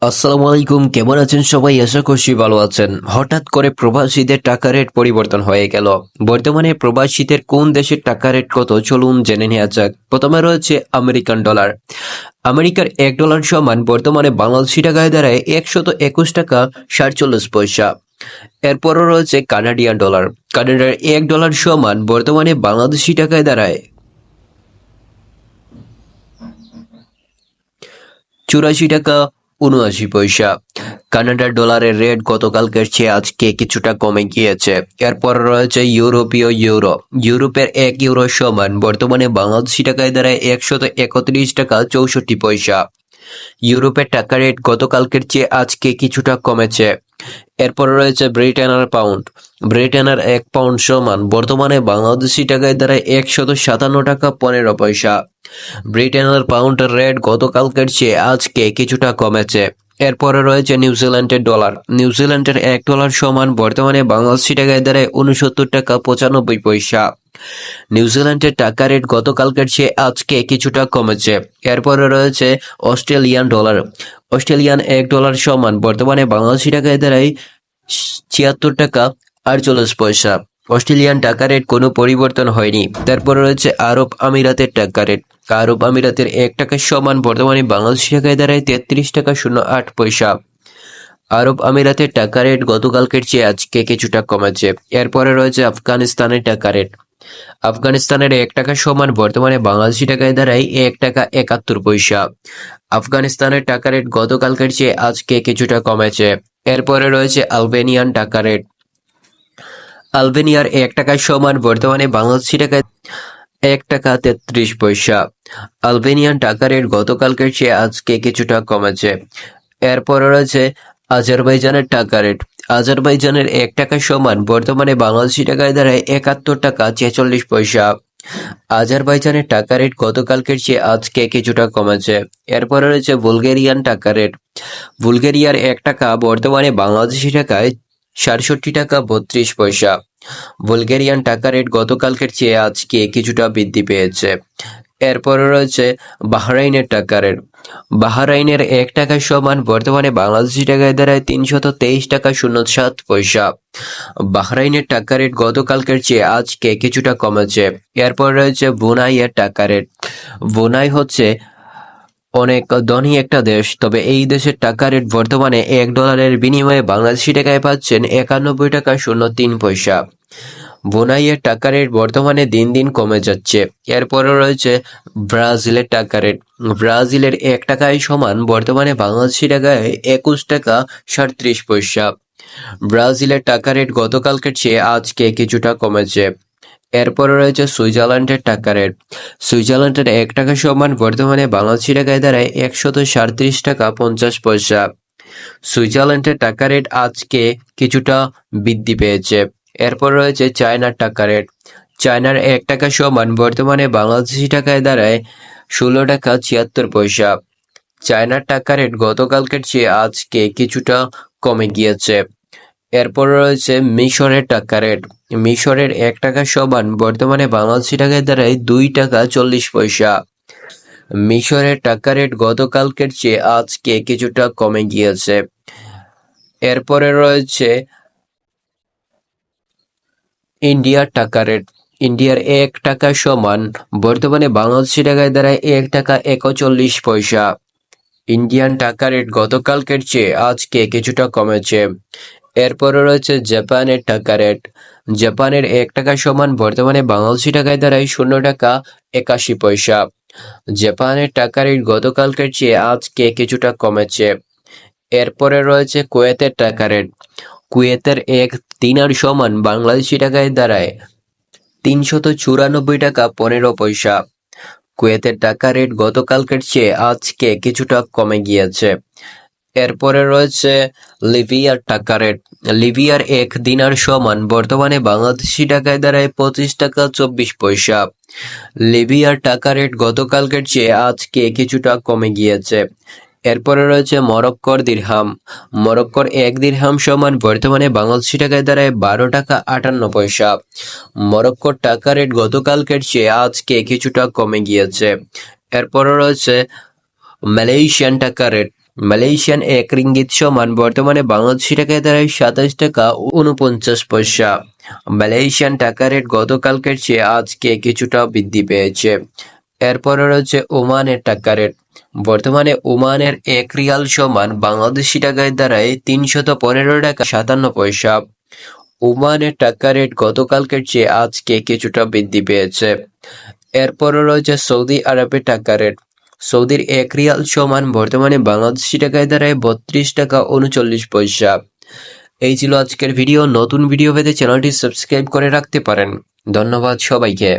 আসসালামু আলাইকুম, কেমন আছেন সবাই? আশা করছি ভালো আছেন। হঠাৎ করে প্রবাসীদের টাকা রেট পরিবর্তন হয়ে গেল। বর্তমানে প্রবাসীদের কোন দেশের টাকা রেট কত চলুন জেনে নেওয়া যাক। প্রথমে রয়েছে আমেরিকান ডলার। আমেরিকার $1 সমান বর্তমানে বাংলাদেশি টাকায় দাঁড়ায় 121 টাকা 47 পয়সা। এরপরও রয়েছে কানাডিয়ান ডলার। কানাডার $1 সমান বর্তমানে বাংলাদেশি টাকায় দাঁড়ায় 84 টাকা 79 পয়সা। কানাডার ডলারের রেট গতকালকের চেয়ে আজকে কিছুটা কমে গিয়েছে। এরপর রয়েছে ইউরোপীয় ইউরো। ইউরোপের €1 সমান বর্তমানে বাংলাদেশি টাকায় দাঁড়ায় 131 টাকা 64 পয়সা। ইউরোপের টাকা রেট গতকালকের চেয়ে আজকে কিছুটা কমেছে। এরপর রয়েছে ব্রিটেনের পাউন্ড। ব্রিটেনের £1 সমান বর্তমানে বাংলাদেশি টাকায় দাঁড়ায় 157 টাকা 15 পয়সা। ব্রিটেনের পাউন্ডের রেট গতকালকের চেয়ে আজকে কিছুটা কমেছে। এরপরে রয়েছে নিউজিল্যান্ডের ডলার। নিউজিল্যান্ডের $1 সমান বর্তমানে বাংলাদেশি টাকায় দাঁড়ায় 69 টাকা 95 পয়সা। নিউজিল্যান্ডের টাকা রেট গতকালকের চেয়ে আজকে কিছুটা কমেছে। এরপরে রয়েছে অস্ট্রেলিয়ান ডলার। অস্ট্রেলিয়ান $1 সমান বর্তমানে বাংলাদেশি টাকায় দাঁড়ায় 76 টাকা 48 পয়সা। অস্ট্রেলিয়ান টাকা রেট কোনো পরিবর্তন হয়নি। তারপরে রয়েছে আরব আমিরাতের টাকা রেট। আরব আমিরাতের $1 সমান বর্তমানে বাংলাদেশি টাকায় দাঁড়ায় 33 টাকা 08 পয়সা। আরব আমিরাতের টাকা রেট গতকালকের চেয়ে আজকে কিছুটা কমেছে। এরপরে রয়েছে আফগানিস্তানের টাকা রেট। আফগানিস্তানের $1 সমান বর্তমানে বাংলাদেশি টাকায় দাঁড়ায় $1 টাকা 71 পয়সা। আফগানিস্তানের টাকা রেট গতকালকের চেয়ে আজকে কিছুটা কমেছে। এরপরে রয়েছে আলবেনিয়ান টাকা রেট। আলবেনিয়ার $1 সমান বর্তমানে বাংলাদেশি টাকায় $1 টাকা 33 পয়সা। আলবেনিয়ান টাকা রেট গতকালকের চেয়ে আজকে কিছুটা কমেছে। এরপরে রয়েছে আজারবাইজানের টাকা রেট। আজারবাইজানের $1 সমান বর্তমানে বাংলাদেশি টাকায় দাঁড়ায় $71 টাকা 46 পয়সা। আজারবাইজানের টাকা রেট গতকালকের চেয়ে আজকে কিছুটা কমেছে। এরপরে রয়েছে বুলগেরিয়ান টাকা রেট। বুলগেরিয়ার $1 বর্তমানে বাংলাদেশি টাকায় 67 টাকা 32 পয়সা। বুলগেরিয়ান টাকা রেট গতকালকের চেয়ে আজকে কিছুটা বৃদ্ধি পেয়েছে। এরপরে রয়েছে বাহরাইনের টাকা রেট। বাহরাইনের $1 সমান বর্তমানে বাংলাদেশি টাকায় দাঁড়ায় 323 টাকা 07 পয়সা। বাহরাইনের টাকা রেট গতকালকের চেয়ে আজকে কিছুটা কমেছে। এরপর রয়েছে ব্রুনাইয়ের টাকা রেট। ব্রুনাই হচ্ছে অনেক ধনী একটা দেশ, তবে এই দেশের টাকা রেট বর্তমানে $1 বিনিময়ে বাংলাদেশি টাকায় পাচ্ছেন 91 টাকা 03 পয়সা। ব্রুনাইয়ের টাকা রেট বর্তমানে দিন দিন কমে যাচ্ছে। এরপরে রয়েছে ব্রাজিলের টাকা রেট। ব্রাজিলের $1 সমান বর্তমানে বাংলাদেশি টাকায় 21 টাকা 37 পয়সা। ব্রাজিলের টাকা রেট গতকালকের চেয়ে আজকে কিছুটা কমেছে। এরপরে রয়েছে সুইজারল্যান্ডের টাকা রেট। সুইজারল্যান্ডের $1 সমান বর্তমানে বাংলাদেশি টাকায় দাঁড়ায় 137 টাকা 50 পয়সা। সুইজারল্যান্ডের টাকা রেট আজকে কিছুটা বৃদ্ধি পেয়েছে। এরপর রয়েছে চায়নার টাকা রেট। চায়নার $1 সমান বর্তমানে বাংলাদেশি টাকায় দাঁড়ায় 16 টাকা 76 পয়সা। চায়নার টাকা রেট গতকালকের চেয়ে আজকে কিছুটা কমে গিয়েছে। এরপর রয়েছে মিশরের টাকা রেট। মিশরের $1 সমান বর্তমানে বাংলাদেশি টাকায় দাঁড়ায় 2 টাকা 40 পয়সা। মিশরের টাকা রেট গতকালকের চেয়ে আজকে কিছুটা কমে গিয়েছে। এরপরে রয়েছে ইন্ডিয়ার টাকা রেট। ইন্ডিয়ার $1 সমান বর্তমানে বাংলাদেশি টাকায় দাঁড়ায় $1 টাকা 41 পয়সা। ইন্ডিয়ান টাকা রেট গতকালকের চেয়ে আজকে কিছুটা কমেছে। এরপরে রয়েছে জাপানের টাকা রেট। জাপানের $1 সমান বর্তমানে বাংলাদেশি টাকায় দাঁড়ায় $0.81। জাপানের টাকা রেট গতকালকের চেয়ে আজকে কিছুটা কমেছে। এরপরে রয়েছে কুয়েতের টাকা রেট। কুয়েতের $1 সমান বাংলাদেশি টাকায় দাঁড়ায় $394 টাকা 15 পয়সা। কুয়েতের টাকা রেট গতকালকের চেয়ে আজকে কিছুটা কমে গিয়েছে। এরপরে রয়েছে লিবিয়ার টাকা রেট। লিবিয়ার $1 সমান বর্তমানে বাংলাদেশি টাকায় দাঁড়ায় $25 টাকা 24 পয়সা। লিবিয়ার টাকা রেট গতকালকের চেয়ে আজকে কিছুটা কমে গিয়েছে। এরপরে রয়েছে মরক্কোর দিরহাম। মরক্কোর $1 সমান বর্তমানে বাংলাদেশি টাকায় দাঁড়ায় $12 টাকা 58 পয়সা। মরক্কোর টাকা রেট গতকালকের চেয়ে আজকে কিছুটা কমে গিয়েছে। এরপরে রয়েছে মালয়েশিয়ান টাকা রেট। মালয়েশিয়ান এক রিঙ্গিত সমান বর্তমানে বাংলাদেশি টাকায় দাঁড়ায় 27 টাকা 49 পয়সা। মালয়েশিয়ান টাকা রেট গতকালকের চেয়ে আজকে কিছুটা বৃদ্ধি পেয়েছে। এরপরে রয়েছে ওমানের টাকা রেট। বর্তমানে ওমানের 1 রিয়াল সমান বাংলাদেশি টাকায় দাঁড়ায় 315 টাকা 57 পয়সা। ওমানের টাকা রেট গতকালকের চেয়ে আজকে কিছুটা বৃদ্ধি পেয়েছে। এরপরে রয়েছে সৌদি আরবের টাকা রেট। সৌদির 1 রিয়াল সমান বর্তমানে বাংলাদেশি টাকায় দাঁড়ায় 32 টাকা 39 পয়সা। এই ছিল আজকের ভিডিও। নতুন ভিডিও পেতে চ্যানেলটি সাবস্ক্রাইব করে রাখতে পারেন। ধন্যবাদ সবাইকে।